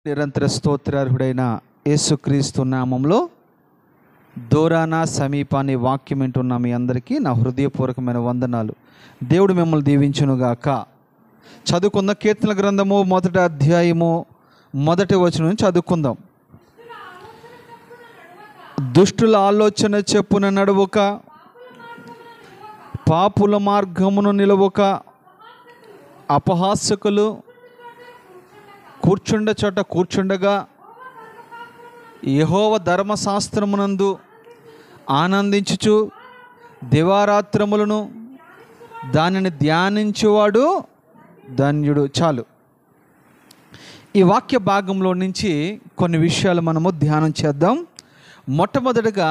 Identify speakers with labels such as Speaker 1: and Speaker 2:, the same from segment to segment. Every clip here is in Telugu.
Speaker 1: నిరంతర స్తోత్రార్హుడైన యేసుక్రీస్తు నామంలో దూరాన సమీపాన్ని వాక్యం వింటున్న మీ అందరికీ నా హృదయపూర్వకమైన వందనాలు. దేవుడు మిమ్మల్ని దీవించునుగాక. చదువుకుందాం. కీర్తన గ్రంథము 1వ అధ్యాయము 1వ వచనం నుంచి చదువుకుందాం. దుష్టుల ఆలోచన చెప్పున నడవక, పాపుల మార్గమును నిలవక, అపహాసకులు కూర్చుండ చోట కూర్చుండగా, యెహోవా ధర్మశాస్త్రమునందు ఆనందించుచు దివారాత్రములను దానిని ధ్యానించువాడు ధన్యుడు. చాలు. ఈ వాక్య భాగంలో నుంచి కొన్ని విషయాలు మనము ధ్యానం చేద్దాం. మొట్టమొదటిగా,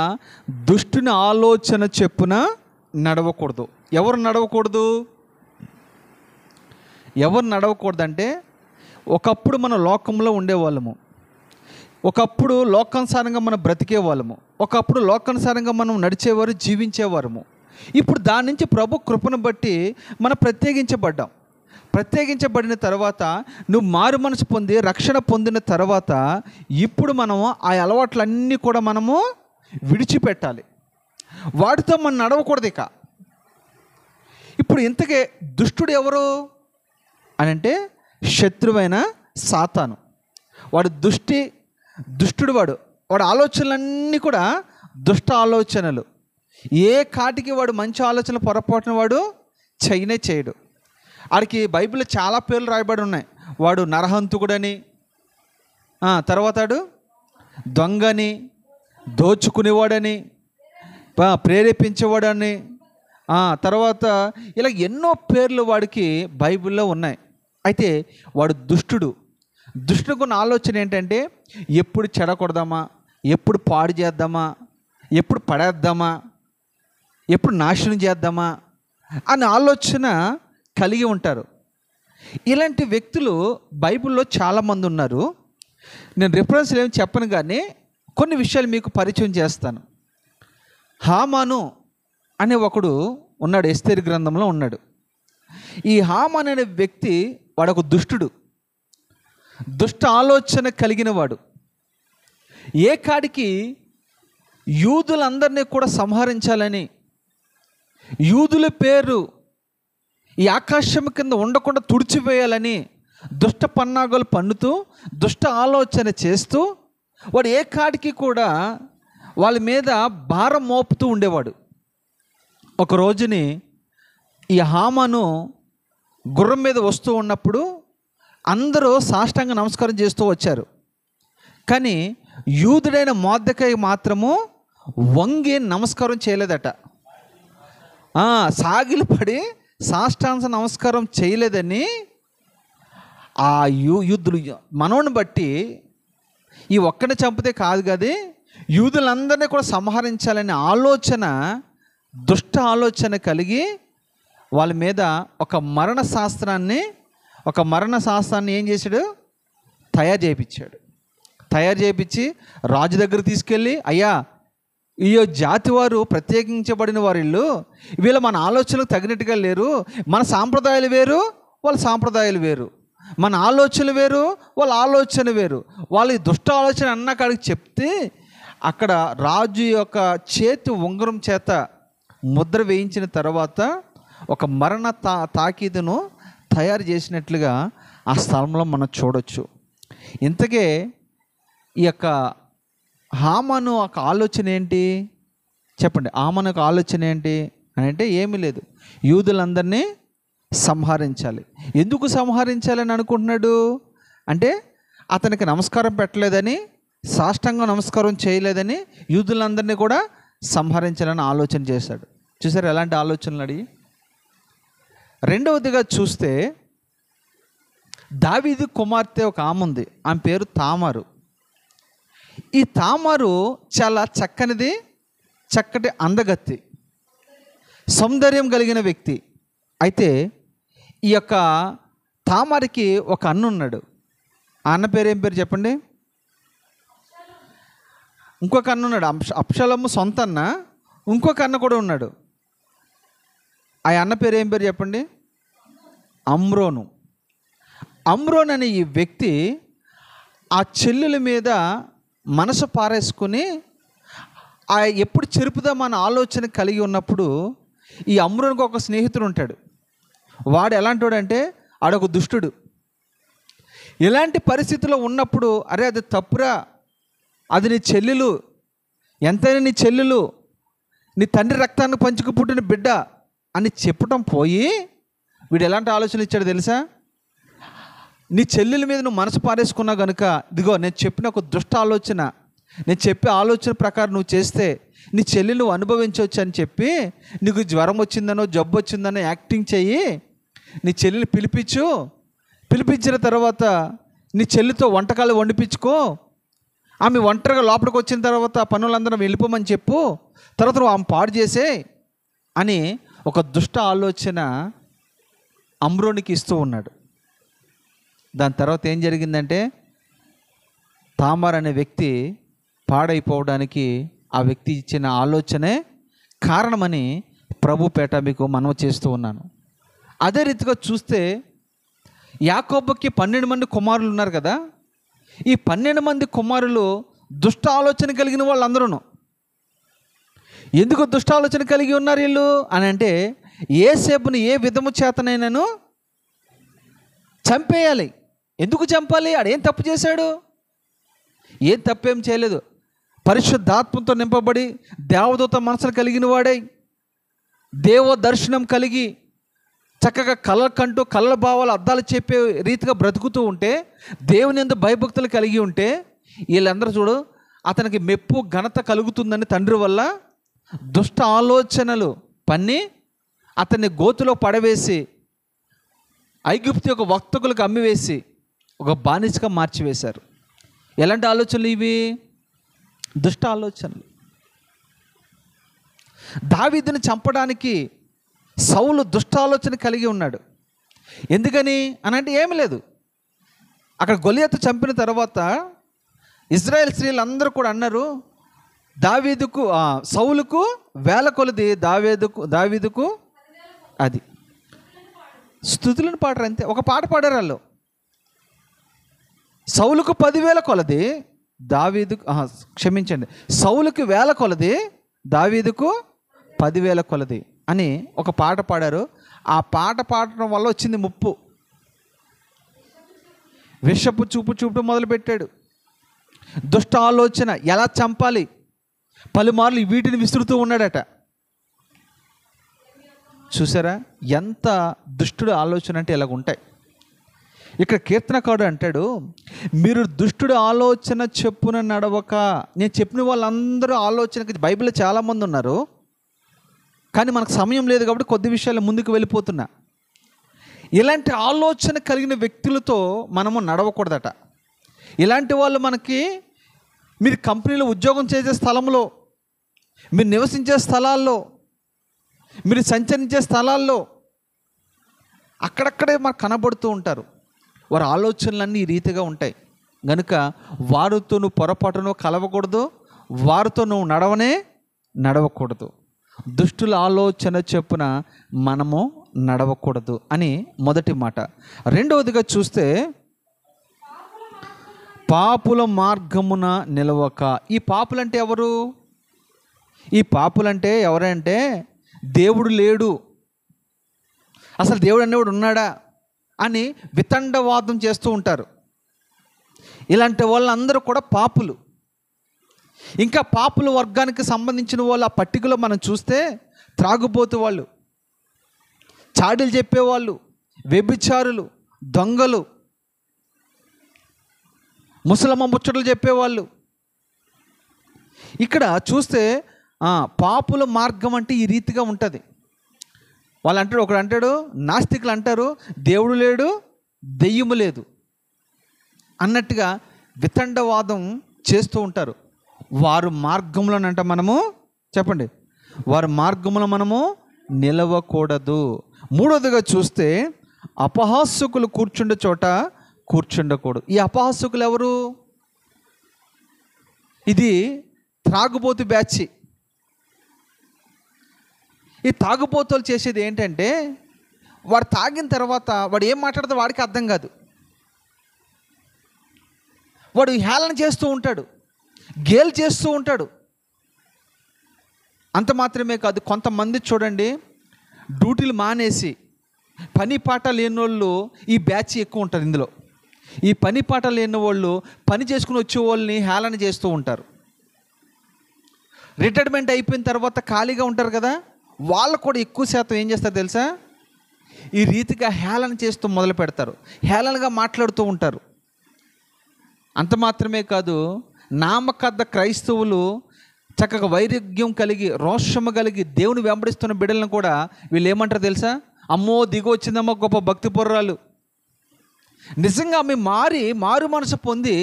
Speaker 1: దుష్టుని ఆలోచన చెప్పున నడవకూడదు. ఎవరు నడవకూడదు? ఎవరు నడవకూడదంటే, ఒకప్పుడు మనం లోకంలో ఉండేవాళ్ళము, ఒకప్పుడు లోకానుసారంగా మనం బ్రతికేవాళ్ళము, ఒకప్పుడు లోకానుసారంగా మనం నడిచేవారు, జీవించేవారము. ఇప్పుడు దాని నుంచి ప్రభు కృపను బట్టి మనం ప్రత్యేకించబడిన తర్వాత, నువ్వు మారు మనసు పొంది రక్షణ పొందిన తర్వాత ఇప్పుడు మనము ఆ అలవాట్లన్నీ కూడా మనము విడిచిపెట్టాలి. వాటితో మనం నడవకూడదు. ఇక ఇప్పుడు ఇంతకే దుష్టుడు ఎవరు అని అంటే, శత్రువైన సాతాను. వాడు దుష్టుడు. వాడు ఆలోచనలన్నీ కూడా దుష్ట ఆలోచనలు. ఏ కాటికి వాడు మంచి ఆలోచనలు పొరపాటున వాడు చేయడు. వాడికి బైబిల్లో చాలా పేర్లు రాయబడి ఉన్నాయి. వాడు నరహంతకుడని, తర్వాత వాడు దొంగని, దోచుకునేవాడని, ప్రేరేపించేవాడని, తర్వాత ఇలా ఎన్నో పేర్లు వాడికి బైబిల్లో ఉన్నాయి. అయితే వాడు దుష్టుడికి ఉన్న ఆలోచన ఏంటంటే, ఎప్పుడు చెడకూడదామా, ఎప్పుడు పాడు చేద్దామా, ఎప్పుడు పడేద్దామా, ఎప్పుడు నాశనం చేద్దామా అనే ఆలోచన కలిగి ఉంటారు. ఇలాంటి వ్యక్తులు బైబిల్లో చాలామంది ఉన్నారు. నేను రిఫరెన్స్లు ఏమి చెప్పను, కానీ కొన్ని విషయాలు మీకు పరిచయం చేస్తాను. హామాను అనే ఒకడు ఉన్నాడు, ఎస్తేరు గ్రంథంలో ఉన్నాడు. ఈ హామాను అనే వ్యక్తి వాడొక దుష్ట ఆలోచన కలిగిన వాడు. ఏ కాడికి యూదులందరినీ కూడా సంహరించాలని, యూదుల పేరు ఈ ఆకాశం కింద ఉండకుండా తుడిచివేయాలని దుష్ట పన్నాగాలు పన్నుతూ, దుష్ట ఆలోచన చేస్తూ, వాడు ఏ కాడికి కూడా వాళ్ళ మీద భారం మోపుతూ ఉండేవాడు. ఒక రోజుని ఈ హామాను గుర్రం మీద వస్తూ ఉన్నప్పుడు అందరూ సాష్టాంగ నమస్కారం చేస్తూ వచ్చారు. కానీ యూదుడైన మొర్దెకై మాత్రము వంగి నమస్కారం చేయలేదట. సాగిలపడి సాష్టాంగ నమస్కారం చేయలేదని ఆ యూదులు మనోని బట్టి ఈ ఒక్కడిని చంపితే కాదు కదా, యూదులందరినీ కూడా సంహరించాలనే ఆలోచన, దుష్ట ఆలోచన కలిగి వాళ్ళ మీద ఒక మరణ శాస్త్రాన్ని ఏం చేశాడు? తయారు చేయించి రాజు దగ్గర తీసుకెళ్ళి, అయ్యా, ఈ జాతి వారు ప్రత్యేకించబడిన వారిళ్ళు, వీళ్ళు మన ఆలోచనలకు తగినట్టుగా లేరు. మన సాంప్రదాయాలు వేరు, వాళ్ళ సాంప్రదాయాలు వేరు. మన ఆలోచనలు వేరు, వాళ్ళ ఆలోచన వేరు. వాళ్ళ దుష్ట ఆలోచన అన్న కాడికి చెప్తే, అక్కడ రాజు యొక్క చేతి ఉంగరం చేత ముద్ర వేయించిన తర్వాత ఒక మరణ తాకీదును తయారు చేసినట్లుగా ఆ స్థలంలో మనం చూడొచ్చు. ఇంతకే ఈ యొక్క హామాను ఒక ఆలోచన ఏంటి చెప్పండి? హామాను ఒక ఆలోచన ఏంటి అని అంటే, ఏమీ లేదు, యూదులందరినీ సంహరించాలి. ఎందుకు సంహరించాలని అనుకుంటున్నాడు అంటే, అతనికి నమస్కారం పెట్టలేదని, సాష్టాంగ నమస్కారం చేయలేదని యూదులందరినీ కూడా సంహరించాలని ఆలోచన చేశాడు. చూసారు ఎలాంటి ఆలోచనలు అడిగి. రెండవదిగా చూస్తే, దావీదు కుమార్తె ఒక ఆమె ఉంది. ఆమె పేరు తామారు. ఈ తామారు చాలా చక్కటి అందగత్తి, సౌందర్యం కలిగిన వ్యక్తి. అయితే ఈ యొక్క తామారికి ఒక అన్న ఉన్నాడు. ఆ అన్న పేరు ఏం పేరు చెప్పండి? ఇంకొక అన్న ఉన్నాడు. అబ్షాలోము సొంత అన్న. ఇంకొక అన్న కూడా ఉన్నాడు. ఆ అన్న పేరు ఏం పేరు చెప్పండి? అమ్రోను. అమ్రోన్ అనే ఈ వ్యక్తి ఆ చెల్లెల మీద మనసు పారేసుకుని ఎప్పుడు చెరుపుదామన్న ఆలోచన కలిగి ఉన్నప్పుడు ఈ అమ్నోనుకు ఒక స్నేహితుడు ఉంటాడు. వాడు ఎలాంటి వాడంటే ఆడొక దుష్టుడు. ఇలాంటి పరిస్థితిలో ఉన్నప్పుడు అరే అది తప్పురా, అది నీ చెల్లెలు, ఎంతైనా నీ చెల్లెలు, నీ తండ్రి రక్తాన్ని పంచుకు పుట్టిన బిడ్డ అని చెప్పటం పోయి వీడు ఎలాంటి ఆలోచన ఇచ్చాడు తెలుసా? నీ చెల్లెల మీద నువ్వు మనసు పారేసుకున్నావు కనుక ఇదిగో నేను చెప్పిన ఒక దుష్ట ఆలోచన, నేను చెప్పే ఆలోచన ప్రకారం నువ్వు చేస్తే నీ చెల్లి నువ్వు అనుభవించవచ్చు అని చెప్పి నీకు జ్వరం వచ్చిందనో జబ్బు వచ్చిందనో యాక్టింగ్ చెయ్యి, నీ చెల్లిని పిలిపించిన తర్వాత నీ చెల్లితో వంటకాలు వండిపించుకో, ఆమె ఒంటరిగా లోపలికి వచ్చిన తర్వాత పనులందరం వెళ్ళిపోమని చెప్పు, తర్వాత నువ్వు ఆమె పాడు చేసే అని ఒక దుష్ట ఆలోచన అమ్నోనుకి ఇస్తూ ఉన్నాడు. దాని తర్వాత ఏం జరిగిందంటే తామార్ అనే వ్యక్తి పాడైపోవడానికి ఆ వ్యక్తి ఇచ్చిన ఆలోచనే కారణమని ప్రభుపేట మీకు మనవి చేస్తూ ఉన్నాను. అదే రీతిగా చూస్తే యాకోబుకి 12 మంది కుమారులు ఉన్నారు కదా. ఈ 12 మంది కుమారులు దుష్ట ఆలోచన కలిగిన వాళ్ళందరూ. ఎందుకు దుష్ట ఆలోచన కలిగి ఉన్నారు వీళ్ళు అని అంటే యోసేపుని ఏ విధము చేతనైనాను చంపేయాలి. ఎందుకు చంపాలి? ఆడేం తప్పు చేశాడు? ఏం తప్పేం చేయలేదు. పరిశుద్ధాత్మతో నింపబడి దేవదూత మనసులు కలిగిన వాడై దేవ దర్శనం కలిగి చక్కగా కళ్ళ కంటూ కళ్ళ భావాలు అద్దాలు చెప్పే రీతిగా బ్రతుకుతూ ఉంటే, దేవుని యందు భయభక్తులు కలిగి ఉంటే వీళ్ళందరూ చూడు అతనికి మెప్పు ఘనత కలుగుతుందని తండ్రి వల్ల దుష్ట ఆలోచనలు పన్ని అతన్ని గోతులో పడవేసి ఐగుప్తు యొక్క వర్తకులకు అమ్మివేసి ఒక బానిసగా మార్చివేశారు. ఎలాంటి ఆలోచనలు ఇవి? దుష్ట ఆలోచనలు. దావీదుని చంపడానికి సౌలు దుష్ట ఆలోచన కలిగి ఉన్నాడు. ఎందుకని అనంటే ఏమి లేదు, అక్కడ గొలియాతు చంపిన తర్వాత ఇజ్రాయెల్ స్త్రీలందరూ కూడా అన్నారు దావీదుకు సౌలుకు 1000 కొలది దావీదుకు అది స్తుతులను పాడరు అంతే. ఒక పాట పాడారు వాళ్ళు. సౌలుకు 10,000 కొలది దావీదుకు క్షమించండి, సౌలుకి 1000 కొలది దావీదుకు 10,000 కొలది అని ఒక పాట పాడారు. ఆ పాట పాడటం వల్ల వచ్చింది ముప్పు. విషపు చూపడం మొదలుపెట్టాడు. దుష్ట ఆలోచన ఎలా చంపాలి పలుమార్లు వీటిని విసురుతూ ఉన్నాడట. చూసారా ఎంత దుష్టుడు ఆలోచన అంటే ఇలాగ ఉంటాయి. ఇక్కడ కీర్తనకారుడు అంటాడు, మీరు దుష్టుడు ఆలోచన చెప్పున నడవక. నేను చెప్పిన వాళ్ళందరూ ఆలోచనకి బైబిల్లో చాలామంది ఉన్నారు, కానీ మనకు సమయం లేదు కాబట్టి కొద్ది విషయాలు ముందుకు వెళ్ళిపోతున్నా. ఇలాంటి ఆలోచన కలిగిన వ్యక్తులతో మనము నడవకూడదట. ఇలాంటి వాళ్ళు మనకి, మీరు కంపెనీలో ఉద్యోగం చేసే స్థలంలో, మీరు నివసించే స్థలాల్లో, మీరు సంచరించే స్థలాల్లో అక్కడక్కడే మనకు కనబడుతూ ఉంటారు. వారి ఆలోచనలన్నీ ఈ రీతిగా ఉంటాయి కనుక వారితో నువ్వు పొరపాటును కలవకూడదు, వారితో నువ్వు నడవకూడదు. దుష్టుల ఆలోచన చెప్పున మనము నడవకూడదు అని మొదటి మాట. రెండవదిగా చూస్తే పాపుల మార్గమున నిలవక. ఈ పాపులంటే ఎవరు? ఈ పాపులంటే ఎవరంటే దేవుడు లేడు, అసలు దేవుడు అనేవాడు ఉన్నాడా అని వితండవాదం చేస్తూ ఉంటారు. ఇలాంటి వాళ్ళందరూ కూడా పాపులు. ఇంకా పాపుల వర్గానికి సంబంధించిన వాళ్ళు ఆ పట్టికలో మనం చూస్తే త్రాగుబోతు వాళ్ళు, చాడీలు చెప్పేవాళ్ళు, వ్యభిచారులు, దొంగలు, ముసలమ్మ ముచ్చట్లు చెప్పేవాళ్ళు. ఇక్కడ చూస్తే పాపుల మార్గం అంటే ఈ రీతిగా ఉంటుంది. వాళ్ళు అంటాడు, ఒకడు అంటాడు, నాస్తికులు అంటారు దేవుడు లేడు, దెయ్యము లేదు అన్నట్టుగా వితండవాదం చేస్తూ ఉంటారు. వారు మార్గంలోనంట మనము చెప్పండి, వారి మార్గంలో మనము నిలవకూడదు. మూడవదిగా చూస్తే అపహాస్యకులు కూర్చుండే చోట కూర్చుండకూడదు. ఈ అపహాస్యకులు ఎవరు? ఇది త్రాగుబోతు బ్యాచ్. ఈ తాగుబోతులు చేసేది ఏంటంటే, వాడు తాగిన తర్వాత వాడు ఏం మాట్లాడితే వాడికి అర్థం కాదు. వాడు హేళన చేస్తూ ఉంటాడు, గేల్ చేస్తూ ఉంటాడు. అంత మాత్రమే కాదు, కొంతమంది చూడండి డ్యూటీలు మానేసి పని పాట లేని వాళ్ళు ఈ బ్యాచ్ ఎక్కువ ఉంటారు. ఇందులో ఈ పని పాట లేని వాళ్ళు పని చేసుకుని వచ్చే వాళ్ళని హేళన చేస్తూ ఉంటారు. రిటైర్మెంట్ అయిపోయిన తర్వాత ఖాళీగా ఉంటారు కదా, వాళ్ళు కూడా ఎక్కువ శాతం ఏం చేస్తారు తెలుసా, ఈ రీతిగా హేళన చేస్తూ మొదలు పెడతారు, హేళనగా మాట్లాడుతూ ఉంటారు. అంత మాత్రమే కాదు, నామకద్ద క్రైస్తవులు చక్కగా వైరాగ్యం కలిగి రోషము కలిగి దేవుని వెంబడిస్తున్న బిడ్డలను కూడా వీళ్ళు ఏమంటారు తెలుసా, అమ్మో దిగి వచ్చిందమ్మా గొప్ప భక్తి పొర్రాలు. నిజంగా ఆమె మారు మనసు పొంది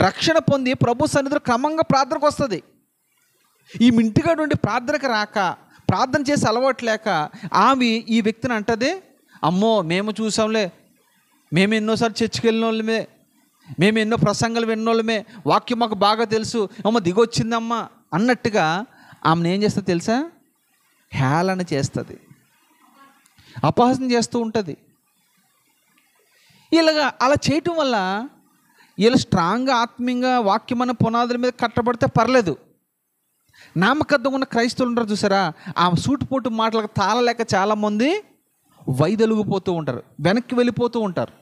Speaker 1: రక్షణ పొంది ప్రభు సన్నిధిలో క్రమంగా ప్రార్థనకు వస్తుంది. ఈ ఇంటిగా నుండి ప్రార్థనకు రాక, ప్రార్థన చేసి అలవాటు లేక ఆమె ఈ వ్యక్తిని అంటది, అమ్మో మేము చూసాంలే, మేము ఎన్నోసార్లు చర్చికి వెళ్ళిన వాళ్ళమే, మేము ఎన్నో ప్రసంగాలు విన్నోళ్ళమే, వాక్యం మాకు బాగా తెలుసు, అమ్మ దిగొచ్చిందమ్మా అన్నట్టుగా ఆమెను ఏం చేస్తుంది తెలుసా, హేళన చేస్తుంది, అపహాసం చేస్తూ ఉంటుంది. ఇలాగా అలా చేయటం వల్ల వీళ్ళు స్ట్రాంగ్గా ఆత్మీయంగా వాక్యమైన పునాదుల మీద కట్టబడితే పర్లేదు. నామకద్దం ఉన్న క్రైస్తవులు ఉంటారు చూసారా, ఆ సూటుపోటు మాటలకు తాళలేక చాలామంది వైదొలిగిపోతూ ఉంటారు, వెనక్కి వెళ్ళిపోతూ ఉంటారు.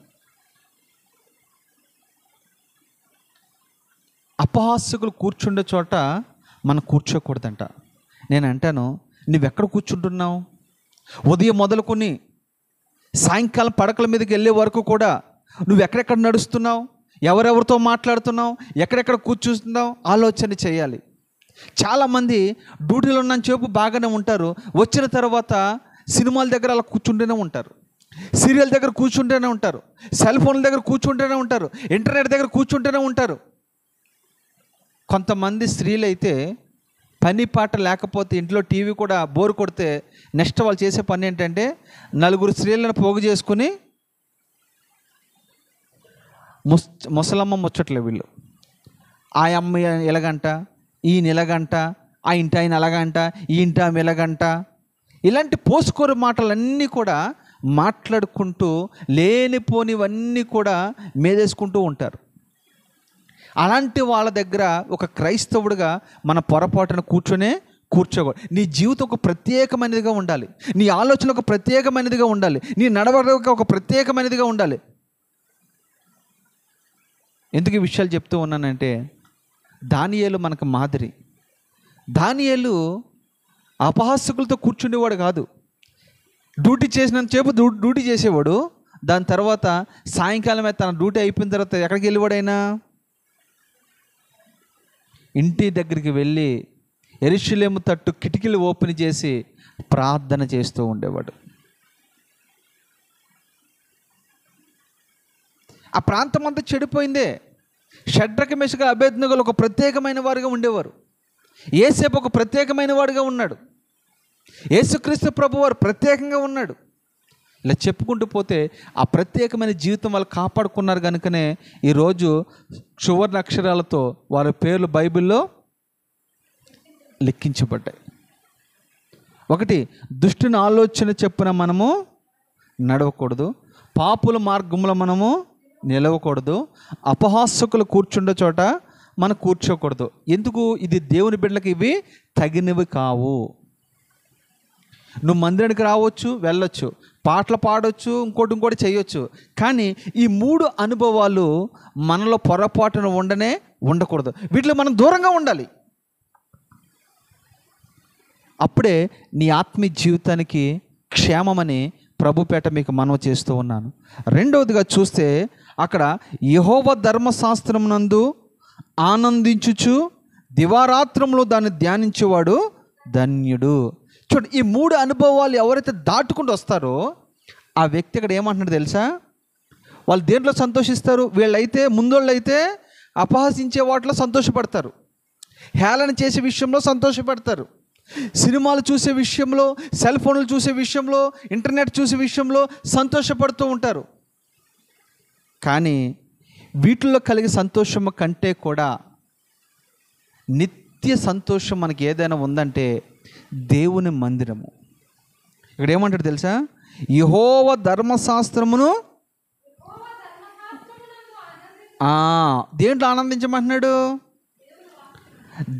Speaker 1: అపహాస్యకులు కూర్చుండే చోట మనం కూర్చోకూడదంట. నేను అంటాను, నువ్వెక్కడ కూర్చుంటున్నావు? ఉదయం మొదలుకొని సాయంకాలం పడకల మీదకి వెళ్ళే వరకు కూడా నువ్వు ఎక్కడెక్కడ నడుస్తున్నావు, ఎవరెవరితో మాట్లాడుతున్నావు, ఎక్కడెక్కడ కూర్చుంటున్నావు ఆలోచన చేయాలి. చాలామంది డ్యూటీలో ఉన్న చేపు బాగానే ఉంటారు, వచ్చిన తర్వాత సినిమాల దగ్గర అలా కూర్చుంటూనే ఉంటారు, సీరియల్ దగ్గర కూర్చుంటూనే ఉంటారు, సెల్ ఫోన్ల దగ్గర కూర్చుంటూనే ఉంటారు, ఇంటర్నెట్ దగ్గర కూర్చుంటూనే ఉంటారు. కొంతమంది స్త్రీలు అయితే పని పాట లేకపోతే ఇంట్లో టీవీ కూడా బోరు కొడితే నెక్స్ట్ వాళ్ళు చేసే పని ఏంటంటే నలుగురు స్త్రీలను పోగు చేసుకుని ముసలమ్మ ముచ్చట్లే వీళ్ళు, ఆ అమ్మ ఎలాగంట, ఈయన ఎలాగంట, ఆ ఇంటి ఆయన అలాగంట, ఈ ఇంటి ఆమె ఎలాగంట, ఇలాంటి పోసుకోరు మాటలన్నీ కూడా మాట్లాడుకుంటూ లేనిపోనివన్నీ కూడా మేదేసుకుంటూ ఉంటారు. అలాంటి వాళ్ళ దగ్గర ఒక క్రైస్తవుడిగా మన పొరపాటున కూర్చోకూడదు. నీ జీవితం ఒక ప్రత్యేకమైనదిగా ఉండాలి, నీ ఆలోచన ఒక ప్రత్యేకమైనదిగా ఉండాలి, నీ నడవడిక ఒక ప్రత్యేకమైనదిగా ఉండాలి. ఎందుకు ఈ విషయాలు చెప్తూ ఉన్నానంటే, దానియేలు మనకు మాదిరి. దానియేలు అపహాస్యకులతో కూర్చుండేవాడు కాదు, డ్యూటీ చేసినంతసేపు డ్యూటీ చేసేవాడు. దాని తర్వాత సాయంకాలమే తన డ్యూటీ అయిపోయిన తర్వాత ఎక్కడికి వెళ్ళేవాడైనా ఇంటి దగ్గరికి వెళ్ళి యెరూషలేము తట్టు కిటికీలు ఓపెన్ చేసి ప్రార్థన చేస్తూ ఉండేవాడు. ఆ ప్రాంతం అంతా చెడిపోయిందే. షడ్రక మెషక అబేద్నెగోలు ఒక ప్రత్యేకమైన వారుగా ఉండేవారు, యేసేపు ఒక ప్రత్యేకమైన వాడుగా ఉన్నాడు, యేసుక్రీస్తు ప్రభు వారు ప్రత్యేకంగా ఉన్నాడు. ఇలా చెప్పుకుంటూ పోతే ఆ ప్రత్యేకమైన జీవితం వాళ్ళు కాపాడుకున్నారు కనుకనే ఈరోజు సువర్ణ అక్షరాలతో వారి పేర్లు బైబిల్లో లెక్కించబడ్డాయి. ఒకటి, దుష్టుని ఆలోచన చెప్పున మనము నడవకూడదు, పాపుల మార్గంలో మనము నిలవకూడదు, అపహాస్యకులు కూర్చుండే చోట మనం కూర్చోకూడదు. ఎందుకు? ఇది దేవుని బిడ్డలకు ఇవి తగినవి కావు. నువ్వు మందిరానికి రావచ్చు, వెళ్ళొచ్చు, పాటలు పాడవచ్చు, ఇంకోటి చేయొచ్చు, కానీ ఈ 3 అనుభవాలు మనలో పొరపాటున ఉండకూడదు. వీటిలో మనం దూరంగా ఉండాలి. అప్పుడే నీ ఆత్మీయ జీవితానికి క్షేమమని ప్రభుపేట మీకు మనవి చేస్తూ ఉన్నాను. రెండవదిగా చూస్తే అక్కడ యెహోవా ధర్మశాస్త్రమునందు ఆనందించుచు దివారాత్రంలో దాన్ని ధ్యానించేవాడు ధన్యుడు. చూడండి, ఈ 3 అనుభవాలు ఎవరైతే దాటుకుంటూ వస్తారో ఆ వ్యక్తి ఇక్కడ ఏమంటున్నాడు తెలుసా? వాళ్ళు దేంట్లో సంతోషిస్తారు? వీళ్ళైతే ముందోళ్ళైతే అపహసించే వాటిలో సంతోషపడతారు, హేళన చేసే విషయంలో సంతోషపడతారు, సినిమాలు చూసే విషయంలో, సెల్ ఫోన్లు చూసే విషయంలో, ఇంటర్నెట్ చూసే విషయంలో సంతోషపడుతూ ఉంటారు. కానీ వీటిల్లో కలిగే సంతోషం కంటే కూడా నిత్య సంతోషం మనకి ఏదైనా ఉందంటే దేవుని మందిరము. ఇక్కడ ఏమంటాడు తెలుసా? యెహోవా ధర్మశాస్త్రమును దేంట్లో ఆనందించమంటున్నాడు?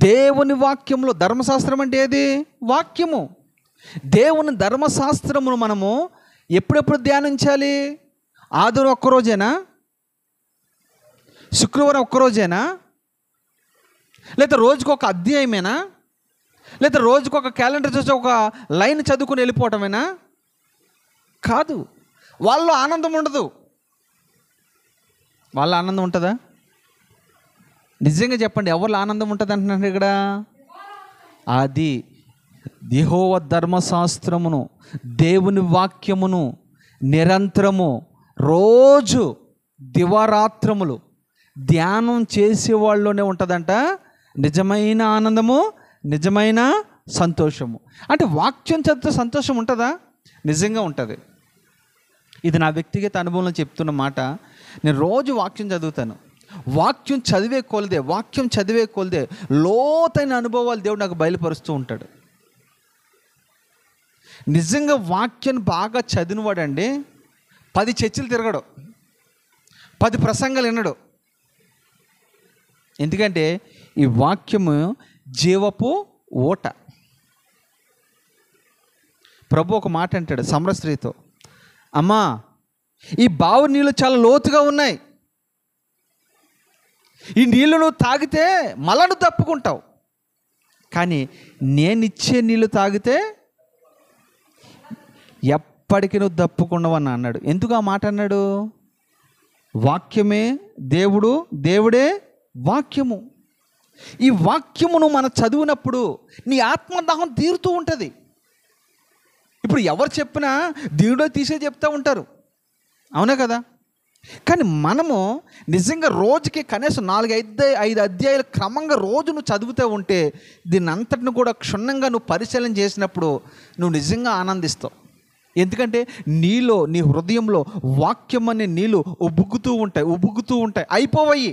Speaker 1: దేవుని వాక్యంలో. ధర్మశాస్త్రం అంటే ఏది? వాక్యము. దేవుని ధర్మశాస్త్రమును మనము ఎప్పుడెప్పుడు ధ్యానించాలి? ఆదివారం ఒక్కరోజేనా? శుక్రవారం ఒక్కరోజేనా? లేదా రోజుకు ఒక అధ్యాయమేనా? లేదా రోజుకు ఒక క్యాలెండర్ చూసి ఒక లైన్ చదువుకుని వెళ్ళిపోవటమేనా? కాదు. వాళ్ళలో ఆనందం ఉండదు. వాళ్ళ ఆనందం ఉంటుందా? నిజంగా చెప్పండి, ఎవరిలో ఆనందం ఉంటుంది అంటున్నారు ఇక్కడ? అది యెహోవా ధర్మశాస్త్రమును, దేవుని వాక్యమును నిరంతరము రోజు దివారాత్రములు ధ్యానం చేసేవాళ్ళలోనే ఉంటుందంట నిజమైన ఆనందము, నిజమైన సంతోషము. అంటే వాక్యం చదివితే సంతోషం ఉంటుందా? నిజంగా ఉంటుంది. ఇది నా వ్యక్తిగత అనుభవంలో చెప్తున్న మాట. నేను రోజు వాక్యం చదువుతాను. వాక్యం చదివే కొలిదే లోతైన అనుభవాలు దేవుడు నాకు బయలుపరుస్తూ ఉంటాడు. నిజంగా వాక్యాన్ని బాగా చదివినవాడండి 10 చర్చిలు తిరగడు, 10 ప్రసంగాలు వినడు. ఎందుకంటే ఈ వాక్యము జీవపు ఓట. ప్రభు ఒక మాట అంటాడు సమర స్త్రీతో, అమ్మా ఈ బావి నీళ్ళు చాలా లోతుగా ఉన్నాయి, ఈ నీళ్ళు నువ్వు తాగితే మలను తప్పుకుంటావు, కానీ నేనిచ్చే నీళ్ళు తాగితే ఎప్పటికీ నువ్వు తప్పుకున్నావని అన్నాడు. ఎందుకు ఆ మాట అన్నాడు? వాక్యమే దేవుడు, దేవుడే వాక్యము. ఈ వాక్యమును మనం చదివినప్పుడు నీ ఆత్మదాహం తీరుతూ ఉంటుంది. ఇప్పుడు ఎవరు చెప్పినా దేవుడో తీసే చెప్తూ ఉంటారు, అవునా కదా? కానీ మనము నిజంగా రోజుకి కనీసం 4-5 అధ్యాయాలు క్రమంగా రోజు నువ్వు చదువుతూ ఉంటే దీన్ని అంతటిని కూడా క్షుణ్ణంగా నువ్వు పరిశీలన చేసినప్పుడు నువ్వు నిజంగా ఆనందిస్తావు. ఎందుకంటే నీలో, నీ హృదయంలో వాక్యం అనే నీళ్ళు ఉబ్బుకుతూ ఉంటాయి, అయిపోవయి.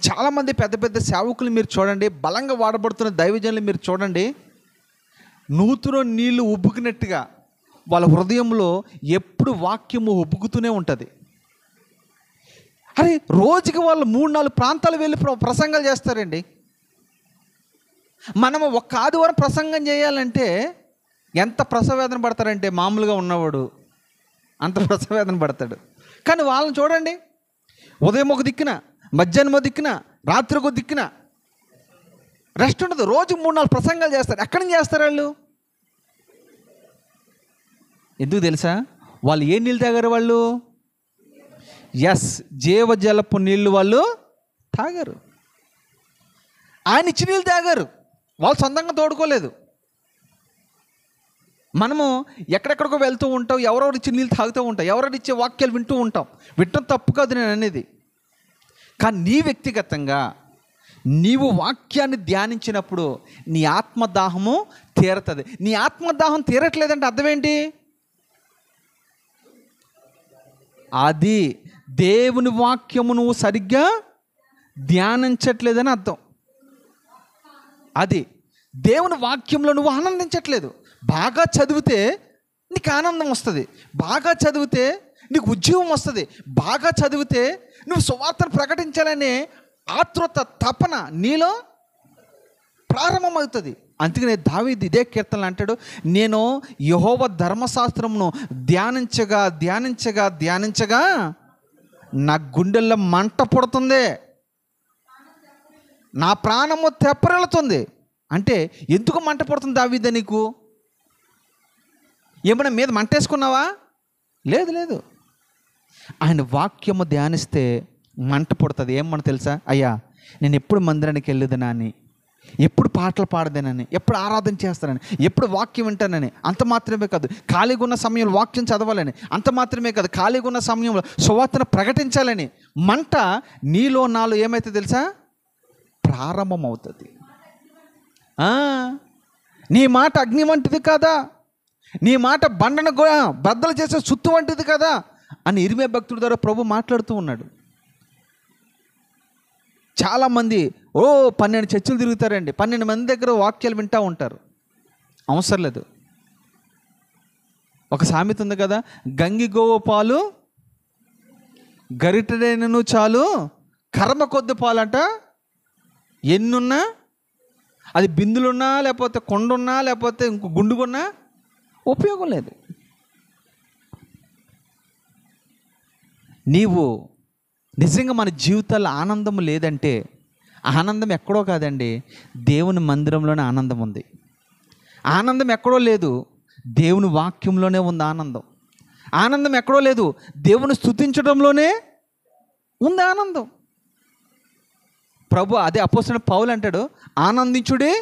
Speaker 1: చాలామంది పెద్ద పెద్ద సేవకులు మీరు చూడండి, బలంగా వాడబడుతున్న దైవజనులు మీరు చూడండి, నూతులో నీళ్లు ఉబ్బుకున్నట్టుగా వాళ్ళ హృదయంలో ఎప్పుడు వాక్యము ఉబ్బుకుతూనే ఉంటుంది. అరే రోజుకి వాళ్ళు 3-4 ప్రాంతాలు వెళ్ళి ప్రసంగాలు చేస్తారండి. మనము ఒక్క ఆదివారం ప్రసంగం చేయాలంటే ఎంత ప్రసవేదన పడతారంటే, మామూలుగా ఉన్నవాడు అంత ప్రసవేదన పడతాడు. కానీ వాళ్ళని చూడండి, ఉదయం ఒక దిక్కున, మధ్యాహ్నం ఒక దిక్కున, రాత్రి ఒక దిక్కున రెస్ట్ ఉండదు. రోజు 3-4 ప్రసంగాలు చేస్తారు. ఎక్కడి నుంచి చేస్తారు వాళ్ళు? ఎందుకు తెలుసా? వాళ్ళు ఏ నీళ్ళు తాగారు? వాళ్ళు జీవజలపు నీళ్ళు వాళ్ళు తాగారు. ఆయన ఇచ్చి నీళ్ళు తాగారు, వాళ్ళు సొంతంగా తోడుకోలేదు. మనము ఎక్కడెక్కడికో వెళ్తూ ఉంటాం, ఎవరెవరు ఇచ్చి నీళ్ళు తాగుతూ ఉంటాం, ఎవరెవరు ఇచ్చే వాక్యాలు వింటూ ఉంటాం. వింటం తప్పు కాదు నేను అనేది. కానీ నీ వ్యక్తిగతంగా నీవు వాక్యాన్ని ధ్యానించినప్పుడు నీ ఆత్మదాహము తీరుతుంది. నీ ఆత్మదాహం తీరట్లేదంటే అర్థం ఏంటి? అది దేవుని వాక్యము నువ్వు సరిగ్గా ధ్యానించట్లేదని అర్థం. అది దేవుని వాక్యంలో నువ్వు ఆనందించట్లేదు. బాగా చదివితే నీకు ఆనందం వస్తుంది, బాగా చదివితే నీకు ఉద్యోగం వస్తుంది, బాగా చదివితే నువ్వు సువార్తను ప్రకటించాలనే ఆతృత, తపన నీలో ప్రారంభమవుతుంది. అందుకనే దావీదు ఇదే కీర్తనలు అంటాడు, నేను యెహోవా ధర్మశాస్త్రమును ధ్యానించగా నా గుండెల్లో మంట పుడుతుంది, నా ప్రాణము తెప్పరిల్లుతుంది. అంటే ఎందుకు మంట పుడుతుంది దావీదు? నీకు ఏమైనా మీద మంటేసుకున్నావా? లేదు. ఆయన వాక్యము ధ్యానిస్తే మంట పుడుతుంది. ఏమన్నా తెలుసా? అయ్యా నేను ఎప్పుడు మందిరానికి వెళ్ళేదనని, ఎప్పుడు పాటలు పాడదేనని, ఎప్పుడు ఆరాధన చేస్తానని, ఎప్పుడు వాక్యం వింటానని. అంత మాత్రమే కాదు, ఖాళీగా ఉన్న సమయంలో వాక్యం చదవాలని. అంత మాత్రమే కాదు, ఖాళీగా ఉన్న సమయంలో సువార్తను ప్రకటించాలని మంట నీలో నాలో ఏమైతే తెలుసా? ప్రారంభమవుతుంది. నీ మాట అగ్ని వంటిది కాదా, నీ మాట బండను బద్దలు చేసే సుత్తు వంటిది కదా అని ఇర్మియా భక్తుడి ద్వారా ప్రభు మాట్లాడుతూ ఉన్నాడు. చాలామంది 12 చర్చలు తిరుగుతారండి, 12 మంది దగ్గర వాక్యాలు వింటూ ఉంటారు. అవసరం లేదు. ఒక సామెత ఉంది కదా, గంగి గోవు పాలు గరిటెనైనను చాలు, కర్మ కొద్ది పాలంట ఎన్నున్నా, అది బిందులున్నా లేకపోతే కొండున్నా లేకపోతే ఇంకో గుండుకున్నా ఉపయోగం లేదు. నీవు నిజంగా మన జీవితాల్లో ఆనందం లేదంటే, ఆనందం ఎక్కడో కాదండి, దేవుని మందిరంలోనే ఆనందం ఉంది. ఆనందం ఎక్కడో లేదు, దేవుని వాక్యంలోనే ఉంది ఆనందం. ఆనందం ఎక్కడో లేదు, దేవుని స్తుతించడంలోనే ఉంది ఆనందం. ప్రభు అదే అపోస్తలుడైన పౌలు అంటాడు, ఆనందించుడి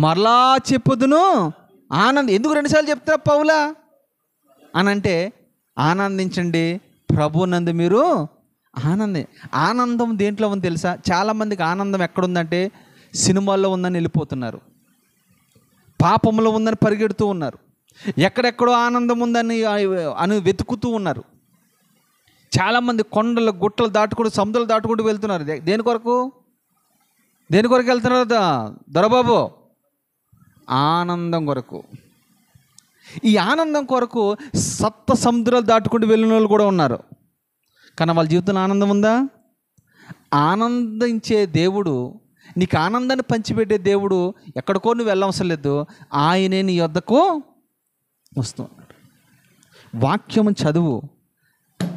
Speaker 1: మరలా చెప్పుదును ఎందుకు రెండుసార్లు చెప్తారా పౌలా అని అంటే, ఆనందించండి ప్రభునందు మీరు ఆనందం దేంట్లో ఉంది తెలుసా? చాలామందికి ఆనందం ఎక్కడుందంటే సినిమాల్లో ఉందని వెళ్ళిపోతున్నారు, పాపంలో ఉందని పరిగెడుతూ ఉన్నారు, ఎక్కడెక్కడో ఆనందం ఉందని వెతుకుతూ ఉన్నారు. చాలామంది కొండలు గుట్టలు దాటుకుంటూ సముద్రాలు దాటుకుంటూ వెళ్తున్నారు. దేని కొరకు వెళ్తున్నారు దొరబాబు? ఆనందం కొరకు. ఈ ఆనందం కొరకు సప్త సముద్రాలు దాటుకుంటూ వెళ్ళిన వాళ్ళు కూడా ఉన్నారు. కానీ వాళ్ళ జీవితంలో ఆనందం ఉందా? ఆనందించే దేవుడు, నీకు ఆనందాన్ని పంచిపెట్టే దేవుడు ఎక్కడికో నువ్వు వెళ్ళవసరం లేదు, ఆయనే నీ వద్దకు వస్తున్నాడు. వాక్యము చదువు,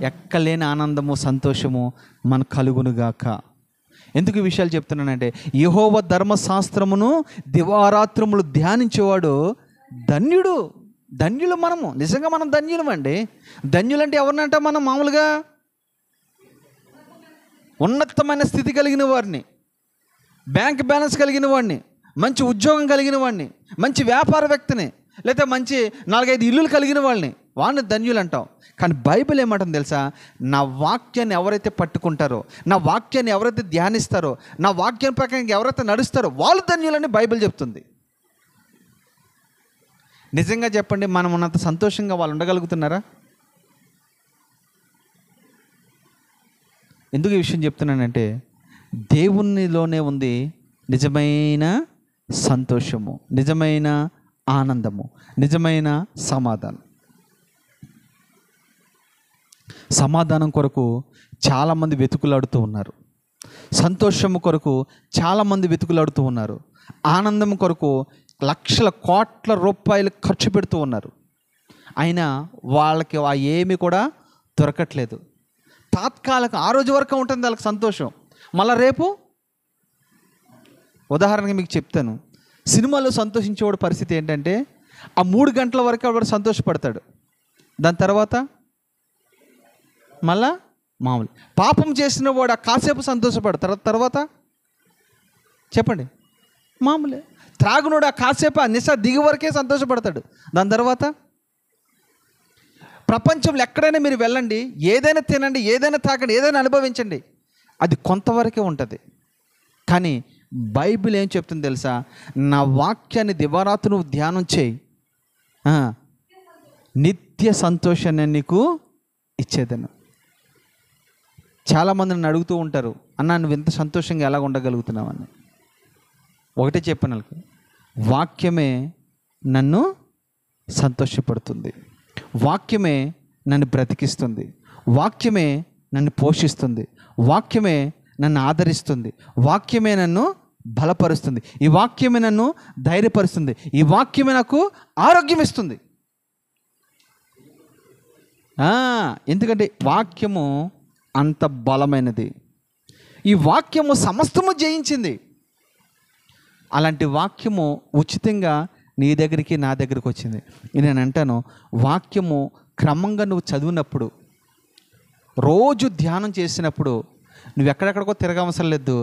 Speaker 1: ఎక్కలేని ఆనందము సంతోషము మన కలుగునుగాక. ఎందుకు ఈ విషయాలు చెప్తున్నానంటే, యెహోవా ధర్మశాస్త్రమును దివారాత్రములు ధ్యానించేవాడు ధన్యులు. మనము నిజంగా మనం ధన్యులం అండి. ధన్యులంటే ఎవరినంటే మనం మామూలుగా ఉన్నతమైన స్థితి కలిగిన వారిని, బ్యాంక్ బ్యాలెన్స్ కలిగిన వాడిని, మంచి ఉద్యోగం కలిగిన వాడిని, మంచి వ్యాపారవేత్తని, లేదా మంచి 4-5 ఇల్లులు కలిగిన వాళ్ళని ధన్యులు అంటాం. కానీ బైబిల్ ఏమంటుంది తెలుసా? నా వాక్యాన్ని ఎవరైతే పట్టుకుంటారో, నా వాక్యాన్ని ఎవరైతే ధ్యానిస్తారో, నా వాక్యం ప్రకారం ఎవరైతే నడుస్తారో వాళ్ళు ధన్యులని బైబిల్ చెప్తుంది. నిజంగా చెప్పండి, మనం ఉన్నంత సంతోషంగా వాళ్ళు ఉండగలుగుతున్నారా? ఎందుకు ఈ విషయం చెప్తున్నానంటే, దేవునిలోనే ఉంది నిజమైన సంతోషము, నిజమైన ఆనందము, నిజమైన సమాధానం కొరకు చాలామంది వెతుకులాడుతూ ఉన్నారు. సంతోషము కొరకు చాలామంది వెతుకులాడుతూ ఉన్నారు. ఆనందం కొరకు లక్షల కోట్ల రూపాయలు ఖర్చు పెడుతూ ఉన్నారు. అయినా వాళ్ళకి ఏమీ కూడా దొరకట్లేదు. తాత్కాలిక ఆ రోజు వరకు ఉంటుంది వాళ్ళకి సంతోషం, మళ్ళీ రేపు. ఉదాహరణకి మీకు చెప్తాను, సినిమాలో సంతోషించేవాడు పరిస్థితి ఏంటంటే, ఆ 3 గంటల వరకు వాడు సంతోషపడతాడు, దాని తర్వాత మళ్ళా మామూలు. పాపం చేసిన వాడు ఆ కాసేపు సంతోషపడతాడు, తర్వాత చెప్పండి మామూలే. త్రాగునోడు ఆ కాసేపు ఆ నిశ దిగి వరకే సంతోషపడతాడు, దాని తర్వాత. ప్రపంచంలో ఎక్కడైనా మీరు వెళ్ళండి, ఏదైనా తినండి, ఏదైనా తాగండి, ఏదైనా అనుభవించండి, అది కొంతవరకే ఉంటుంది. కానీ బైబిల్ ఏం చెప్తుంది తెలుసా? నా వాక్యాన్ని దివారాత్రి నువ్వు ధ్యానం చేయి, నిత్య సంతోషాన్ని నీకు ఇచ్చేదను. చాలామంది నన్ను అడుగుతూ ఉంటారు, అన్న నువ్వు ఇంత సంతోషంగా ఎలా ఉండగలుగుతున్నావని. ఒకటే చెప్పాను వాళ్ళకి, వాక్యమే నన్ను సంతోషపడుతుంది, వాక్యమే నన్ను బ్రతికిస్తుంది, వాక్యమే నన్ను పోషిస్తుంది, వాక్యమే నన్ను ఆదరిస్తుంది, వాక్యమే నన్ను బలపరుస్తుంది, ఈ వాక్యమే నన్ను ధైర్యపరుస్తుంది, ఈ వాక్యమే నాకు ఆరోగ్యం ఇస్తుంది. ఎందుకంటే వాక్యము అంత బలమైనది. ఈ వాక్యము సమస్తము జయించింది. అలాంటి వాక్యము ఉచితంగా నీ దగ్గరికి నా దగ్గరికి వచ్చింది. నేను అంటాను, వాక్యము క్రమంగా నువ్వు చదివినప్పుడు, రోజు ధ్యానం చేసినప్పుడు, నువ్వు ఎక్కడెక్కడికో తిరగవసరం లేదు,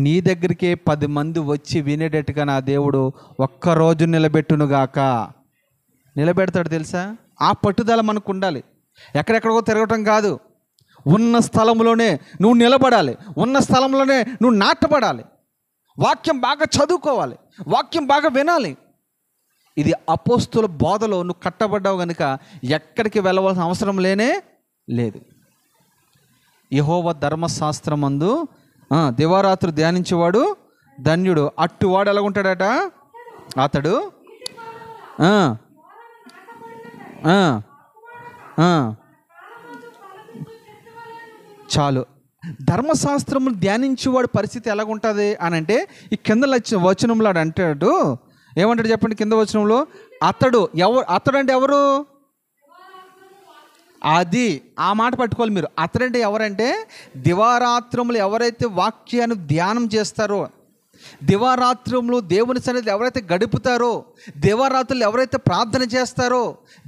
Speaker 1: నీ దగ్గరికే 10 మంది వచ్చి వినేటట్టుగా నా దేవుడు ఒక్కరోజు నిలబెడతాడు తెలుసా? ఆ పట్టుదల మనకు ఉండాలి. ఎక్కడెక్కడికో తిరగటం కాదు, ఉన్న స్థలంలోనే నువ్వు నిలబడాలి, ఉన్న స్థలంలోనే నువ్వు నాటపడాలి, వాక్యం బాగా చదువుకోవాలి, వాక్యం బాగా వినాలి. ఇది అపోస్తుల బోధలో నువ్వు కట్టబడ్డావు కనుక ఎక్కడికి వెళ్ళవలసిన అవసరం లేదు. యెహోవా ధర్మశాస్త్రమందు దివారాత్రి ధ్యానించేవాడు ధన్యుడు. అట్టువాడు ఎలా ఉంటాడట? అతడు చాలు. ధర్మశాస్త్రము ధ్యానించేవాడి పరిస్థితి ఎలాగుంటుంది అని అంటే, ఈ కింద వచనంలో అంటాడు, ఏమంటాడు చెప్పండి కింద వచనంలో, అతడు అంటే ఎవరు? అది ఆ మాట పట్టుకోవాలి మీరు. అతడంటే ఎవరంటే, దివారాత్రములు ఎవరైతే వాక్యాన్ని ధ్యానం చేస్తారో, దివారాత్రములు దేవుని సన్నిధిలో ఎవరైతే గడుపుతారో, దివారాత్రులు ఎవరైతే ప్రార్థన చేస్తారో,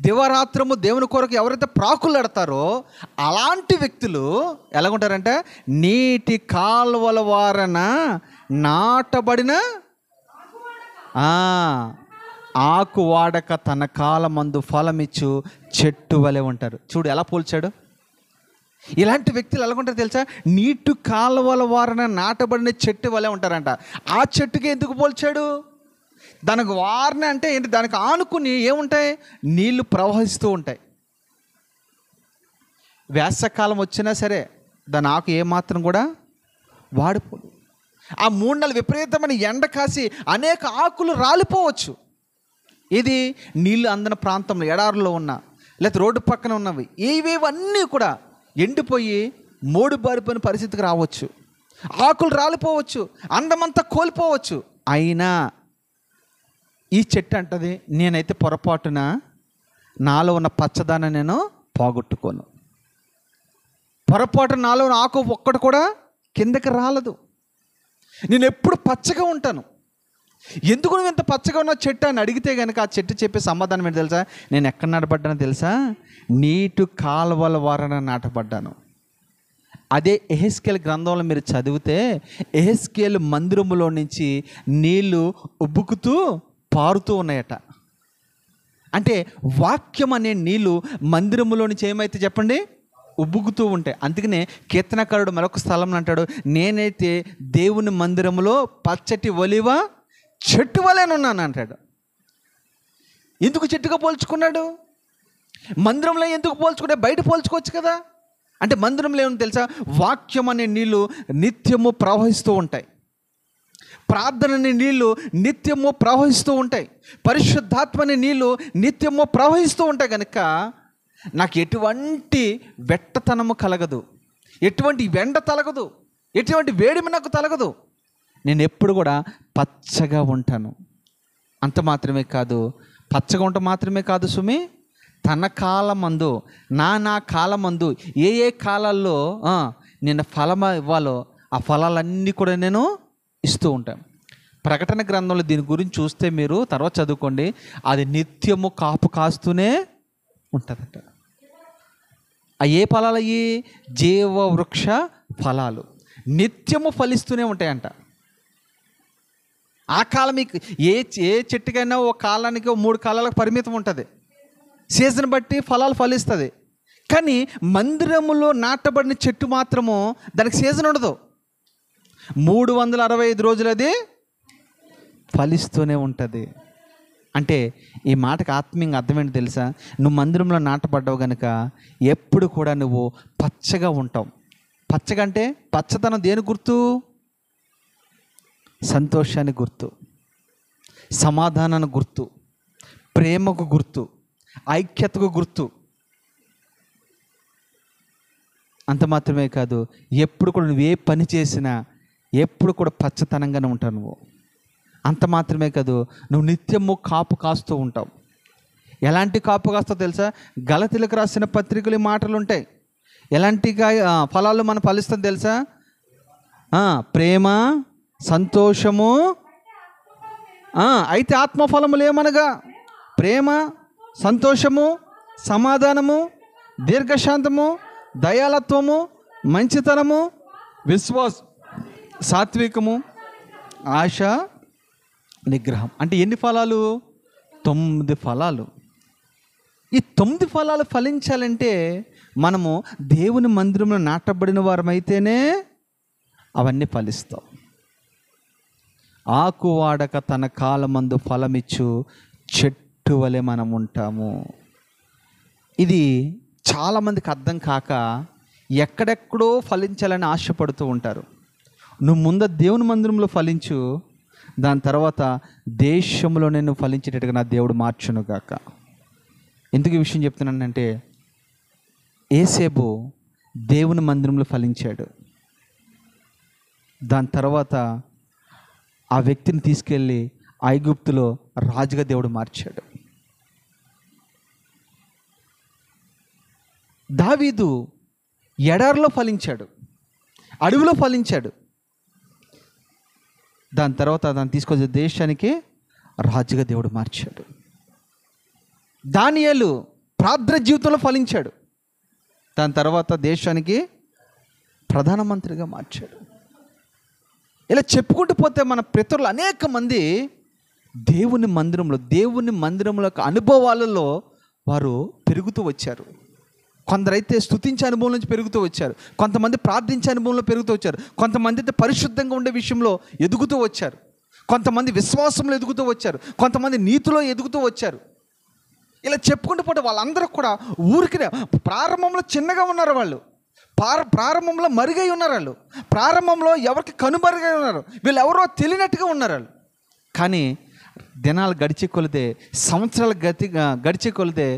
Speaker 1: దివారాత్రము దేవుని కొరకు ఎవరైతే ప్రాకులాడతారో, అలాంటి వ్యక్తులు ఎలాగుంటారంటే, నీటి కాలువల వారన నాటబడిన ఆకు వాడక తన కాలమందు ఫలమిచ్చు చెట్టు వలె ఉంటారు. చూడు ఎలా పోల్చాడు. ఇలాంటి వ్యక్తులు ఎలాగుంటారు తెలుసా? నీటి కాలువల వారన నాటబడిన చెట్టు వలె ఉంటారంట. ఆ చెట్టుకి ఎందుకు పోల్చాడు? దానికి వారన అంటే ఏంటి? దానికి ఆనుకుని ఏముంటాయి? నీళ్లు ప్రవహిస్తూ ఉంటాయి. వేసవకాలం వచ్చినా సరే దాని ఆకు ఏమాత్రం కూడా వాడిపోదు. ఆ 3 నెలలు విపరీతమైన ఎండ కాసి అనేక ఆకులు రాలిపోవచ్చు. ఇది నీళ్ళు అందని ప్రాంతంలో, ఎడారులో ఉన్న లేకపోతే రోడ్డు పక్కన ఉన్నవి, ఇవన్నీ కూడా ఎండిపోయి మోడు బారిపోయిన పరిస్థితికి రావచ్చు. ఆకులు రాలిపోవచ్చు, అందమంతా కోల్పోవచ్చు. అయినా ఈ చెట్టు అంటది, నేనైతే పొరపాటున నాలో ఉన్న పచ్చదనం నేను పోగొట్టుకోను. పొరపాటు నాలో ఉన్న ఆకు ఒక్కటి కూడా కిందకి రాలదు. నేను ఎప్పుడు పచ్చగా ఉంటాను. ఎందుకు నువ్వు ఇంత పచ్చగా ఉన్న చెట్టు అని అడిగితే కనుక ఆ చెట్టు చెప్పే సమాధానం ఏంటి తెలుసా? నేను ఎక్కడ నాటబడ్డానో తెలుసా? నీటి కాలువల వారన నాటబడ్డాను. అదే యెహెజ్కేలు గ్రంథంలో మీరు చదివితే, యెహెజ్కేలు మందిరములో నుంచి నీళ్లు ఉబ్బుకుతూ పారుతూ ఉన్నాయట. అంటే వాక్యం అనే నీళ్లు మందిరములో నుంచి ఏమైతే చెప్పండి, ఉబ్బుకుతూ ఉంటాయి. అందుకనే కీర్తనకారుడు మరొక స్థలంలో అంటాడు, నేనైతే దేవుని మందిరములో పచ్చటి ఒలివ చెట్టు వలెనున్నాను అంటాడు. ఎందుకు చెట్టుగా పోల్చుకున్నాడు? మందిరంలో ఎందుకు పోల్చుకుంటే బయట పోల్చుకోవచ్చు కదా. అంటే మందిరంలో ఏమో తెలుసా? వాక్యం అనే నీళ్ళు నిత్యము ప్రవహిస్తూ ఉంటాయి. ప్రార్థన అనే నీళ్ళు నిత్యము ప్రవహిస్తూ ఉంటాయి. పరిశుద్ధాత్మ అనే నీళ్ళు నిత్యము ప్రవహిస్తూ ఉంటాయి. కనుక నాకు ఎటువంటి వెట్టతనము కలగదు, ఎటువంటి వెండ తలగదు, ఎటువంటి వేడిమి నాకు తలగదు. నేను ఎప్పుడు కూడా పచ్చగా ఉంటాను. అంత మాత్రమే కాదు, పచ్చగా ఉండటం మాత్రమే కాదు సుమి, తన కాలమందు నా కాలమందు ఏ కాలాల్లో నేను ఫలం ఇవ్వాలో ఆ ఫలాలన్నీ కూడా నేను ఇస్తూ ఉంటాను. ప్రకటన గ్రంథంలో దీని గురించి చూస్తే మీరు తర్వాత చదువుకోండి, అది నిత్యము కాపు కాస్తూనే ఉంటుందట. ఏ ఫలాలు? అయ్యి జీవ వృక్ష ఫలాలు నిత్యము ఫలిస్తూనే ఉంటాయంట. ఆ కాలం ఏ చెట్టుకైనా ఒక కాలానికి 3 కాలాలకు పరిమితం ఉంటుంది. సీజన్ బట్టి ఫలాలు ఫలిస్తుంది. కానీ మందిరములో నాటబడిన చెట్టు మాత్రము దానికి సీజన్ ఉండదు. 365 రోజులు అది ఫలిస్తూనే ఉంటుంది. అంటే ఈ మాటకు ఆత్మీయంగా అర్థం ఏంటి తెలుసా? నువ్వు మందిరంలో నాటబడ్డావు కనుక ఎప్పుడు కూడా నువ్వు పచ్చగా ఉంటావు. పచ్చగా అంటే పచ్చదనం దేని గుర్తు? సంతోషానికి గుర్తు, సమాధానానికి గుర్తు, ప్రేమకు గుర్తు, ఐక్యతకు గుర్తు. అంత మాత్రమే కాదు, ఎప్పుడు కూడా నువ్వు ఏ పని చేసినా ఎప్పుడు కూడా పచ్చతనంగానే ఉంటావు నువ్వు. అంత మాత్రమే కాదు, నువ్వు నిత్యము కాపు కాస్తూ ఉంటావు. ఎలాంటి కాపు కాస్తావు తెలుసా? గలతీలకు రాసిన పత్రికలు మాటలు ఉంటాయి. ఎలాంటి ఫలాలు మనం ఫలిస్తాం తెలుసా? ప్రేమ, సంతోషము, అయితే ఆత్మఫలములు ఏమనగా ప్రేమ, సంతోషము, సమాధానము, దీర్ఘశాంతము, దయాళత్వము, మంచితనము, విశ్వాసం, సాత్వికము, ఆశ, నిగ్రహం. అంటే ఎన్ని ఫలాలు? 9 ఫలాలు. ఈ 9 ఫలాలు ఫలించాలంటే మనము దేవుని మందిరంలో నాటబడిన వారమైతేనే అవన్నీ ఫలిస్తాం. ఆకు వాడక తన కాలమందు ఫలమిచ్చు చెట్టు వలె మనం ఉంటాము. ఇది చాలామందికి అర్థం కాక ఎక్కడెక్కడో ఫలించాలని ఆశపడుతూ ఉంటారు. నువ్వు ముందు దేవుని మందిరంలో ఫలించు, దాని తర్వాత దేశంలో నేను ఫలించేటట్టుగా నా దేవుడు మార్చును గాక. ఎందుకు ఈ విషయం చెప్తున్నానంటే, ఏసేపు దేవుని మందిరంలో ఫలించాడు. దాని తర్వాత ఆ వ్యక్తిని తీసుకెళ్ళి ఐగుప్తులో రాజుగా దేవుడు మార్చాడు. దావీదు ఎడారిలో ఫలించాడు, అడవిలో ఫలించాడు. దాని తర్వాత దాన్ని తీసుకొచ్చే దేశానికి రాజుగా దేవుడు మార్చాడు. దానియేలు ప్రార్థన జీవితంలో ఫలించాడు. దాని తర్వాత దేశానికి ప్రధానమంత్రిగా మార్చాడు. ఇలా చెప్పుకుంటూ పోతే మన పితరులు అనేక మంది దేవుని మందిరంలో అనుభవాలలో వారు పెరుగుతూ వచ్చారు. కొందరైతే స్తుతించే అనుభవం నుంచి పెరుగుతూ వచ్చారు, కొంతమంది ప్రార్థించే అనుభవంలో పెరుగుతూ వచ్చారు, కొంతమంది అయితే పరిశుద్ధంగా ఉండే విషయంలో ఎదుగుతూ వచ్చారు, కొంతమంది విశ్వాసంలో ఎదుగుతూ వచ్చారు, కొంతమంది నీతిలో ఎదుగుతూ వచ్చారు. ఇలా చెప్పుకుంటూ పోతే వాళ్ళందరూ కూడా ఊరికినే ప్రారంభంలో చిన్నగా ఉన్నారు, వాళ్ళు ప్రారంభంలో మరుగై ఉన్నారు, వాళ్ళు ప్రారంభంలో ఎవరికి కనుమరుగై ఉన్నారు, వీళ్ళు ఎవరో తెలియనట్టుగా ఉన్నారు వాళ్ళు. కానీ దినాలు గడిచే కొలితే, సంవత్సరాలు గడిచే కొలితే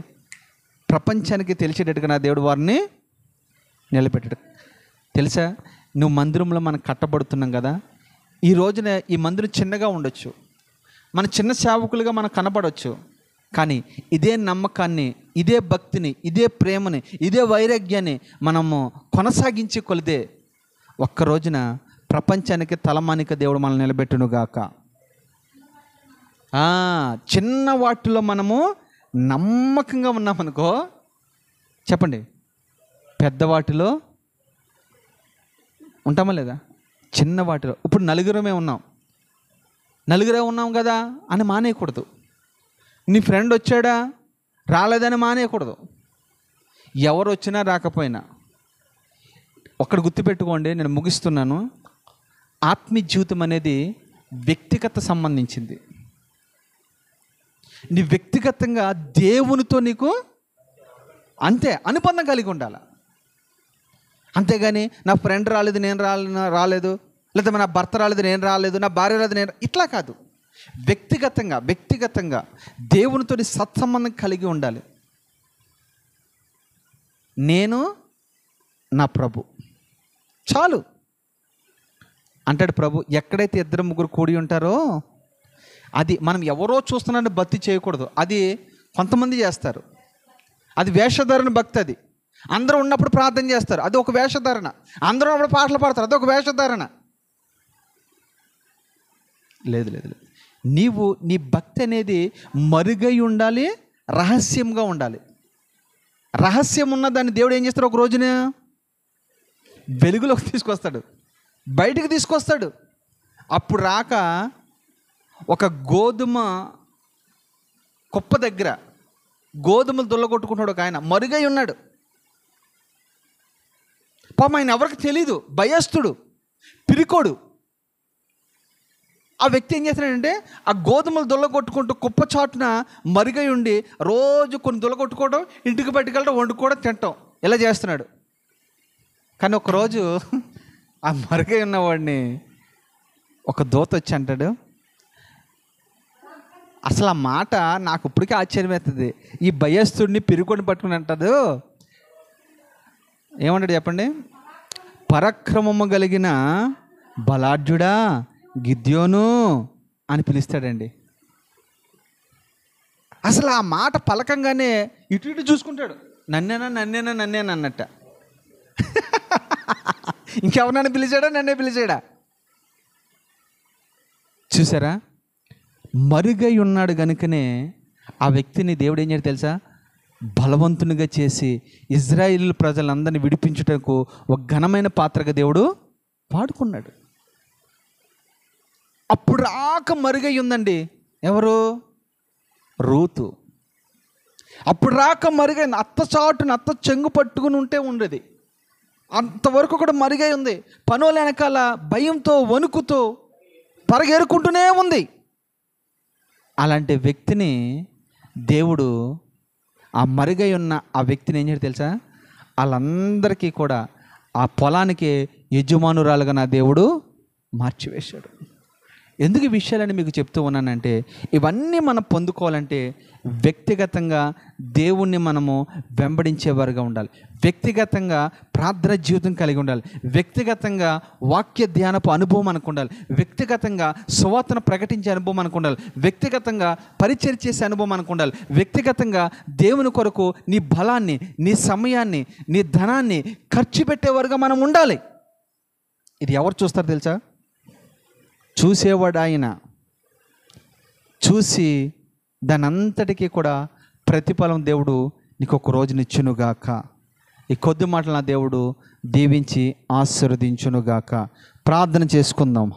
Speaker 1: ప్రపంచానికి తెలిసేటట్టుగా నా దేవుడు వారిని నిలబెట్టాడు. తెలుసా, నువ్వు మందిరంలో మనం కట్టబడుతున్నాం కదా, ఈ రోజున ఈ మందిరం చిన్నగా ఉండొచ్చు, మన చిన్న సేవకులుగా మనం కనపడవచ్చు, కానీ ఇదే నమ్మకాన్ని, ఇదే భక్తిని, ఇదే ప్రేమని, ఇదే వైరాగ్యాన్ని మనము కొనసాగించి కొలిదే ఒక్క రోజున ప్రపంచానికి తలమానిక దేవుడు మనల్ని నిలబెట్టునుగాక. చిన్న వాటిలో మనము నమ్మకంగా ఉన్నామనుకో, చెప్పండి, పెద్ద వాటిలో ఉంటామా లేదా? చిన్న వాటిలో ఇప్పుడు నలుగురమే ఉన్నాం కదా అని మానేయకూడదు. నీ ఫ్రెండ్ వచ్చాడా రాలేదని మానేయకూడదు. ఎవరు వచ్చినా రాకపోయినా ఒక్కడు గుర్తుపెట్టుకోండి, నేను ముగిస్తున్నాను. ఆత్మీయ జీవితం అనేది వ్యక్తిగత సంబంధించింది. నీ వ్యక్తిగతంగా దేవునితో నీకు అంతే అనుబంధం కలిగి ఉండాలి. అంతేగాని నా ఫ్రెండ్ రాలేదు, నేను రాలేదు, లేదా నా భర్త రాలేదు, నేను రాలేదు, నా భార్య రాలేదు, నేను ఇట్లా కాదు. వ్యక్తిగతంగా దేవునితో సత్సంబంధం కలిగి ఉండాలి. నేను నా ప్రభు చాలు అంటాడు ప్రభు. ఎక్కడైతే 2-3 కూడి ఉంటారో, అది మనం ఎవరో చూస్తున్నారని భక్తి చేయకూడదు. అది కొంతమంది చేస్తారు, అది వేషధారణ భక్తి. అది అందరూ ఉన్నప్పుడు ప్రార్థన చేస్తారు, అది ఒక వేషధారణ. అందరూ ఉన్నప్పుడు పాటలు పాడతారు, అది ఒక వేషధారణ. లేదు. నీవు నీ భక్తి అనేది మరుగై ఉండాలి, రహస్యంగా ఉండాలి. రహస్యం ఉన్న దాన్ని దేవుడు ఏం చేస్తాడు, ఒక రోజున వెలుగులోకి తీసుకొస్తాడు, బయటికి తీసుకొస్తాడు. అప్పుడు రాక ఒక గోధుమ కుప్ప దగ్గర గోధుమలు దొల్లగొట్టుకుంటాడు ఒక ఆయన, మరుగై ఉన్నాడు. పాపం ఆయన ఎవరికి తెలీదు, భయస్థుడు, పిరికోడు. ఆ వ్యక్తి ఏం చేస్తున్నాడంటే ఆ గోధుమలు దొల్లగొట్టుకుంటూ కుప్ప చాటున మరుగై ఉండి రోజు కొన్ని దొల్లగొట్టుకోవడం, ఇంటికి పట్టుకెళ్ళడం, వండుకోవడం, తినటం, ఇలా చేస్తున్నాడు. కానీ ఒకరోజు ఆ మరుగై ఉన్నవాడిని ఒక దూత వచ్చి అంటాడు, అసలు ఆ మాట నాకు ఇప్పటికే ఆశ్చర్యమవుతుంది. ఈ భయస్థుడిని పిరుకొని పట్టుకుని అంటాడు, ఏమంటాడు చెప్పండి, పరాక్రమము కలిగిన బలాఢ్యుడా గిద్యోను అని పిలుస్తాడండి. అసలు ఆ మాట పలకంగానే ఇటు చూసుకుంటాడు, నన్నేనా అన్నట్ట. ఇంకెవరినైనా పిలిచాడా, నన్నే పిలిచాడా? చూసారా, మరుగై ఉన్నాడు కనుకనే ఆ వ్యక్తిని దేవుడు ఏం చేయాలి తెలుసా, బలవంతునిగా చేసి ఇజ్రాయిల్ ప్రజలందరినీ విడిపించుటకు ఒక ఘనమైన పాత్రగా దేవుడు వాడుకున్నాడు. అప్పుడు రాక మరుగై ఉందండి ఎవరు, రూతు. అప్పుడు రాక మరుగైంది, అత్త చెంగు పట్టుకుని ఉంటే ఉండేది, అంతవరకు కూడా మరుగై ఉంది. పనుల వెనకాల భయంతో వణుకుతో పరిగెరుకుంటూనే ఉంది. అలాంటి వ్యక్తిని దేవుడు, ఆ మరుగై ఉన్న ఆ వ్యక్తిని ఏం చేయాలి తెలుసా, వాళ్ళందరికీ కూడా ఆ పొలానికి యజమానురాలుగా నా దేవుడు మార్చివేశాడు. ఎందుకు ఈ విషయాలని మీకు చెప్తూ ఉన్నానంటే, ఇవన్నీ మనం పొందుకోవాలంటే వ్యక్తిగతంగా దేవుణ్ణి మనము వెంబడించేవారుగా ఉండాలి, వ్యక్తిగతంగా ప్రార్థన జీవితం కలిగి ఉండాలి, వ్యక్తిగతంగా వాక్య ధ్యానపు అనుభవం మనకు ఉండాలి, వ్యక్తిగతంగా సువార్తను ప్రకటించే అనుభవం మనకు ఉండాలి, వ్యక్తిగతంగా పరిచర్య చేసే అనుభవం మనకు ఉండాలి, వ్యక్తిగతంగా దేవుని కొరకు నీ బలాన్ని, నీ సమయాన్ని, నీ ధనాన్ని ఖర్చు పెట్టేవారుగా మనం ఉండాలి. ఇది ఎవరు చూస్తారు తెలుసా? చూసేవాడు ఆయన. చూసి దాని అంతటికీ కూడా ప్రతిఫలం దేవుడు నీకు ఒక రోజునిచ్చునుగాక. ఈ కొద్ది మాటలు నా దేవుడు దీవించి ఆశీర్వదించునుగాక. ప్రార్థన చేసుకుందాం.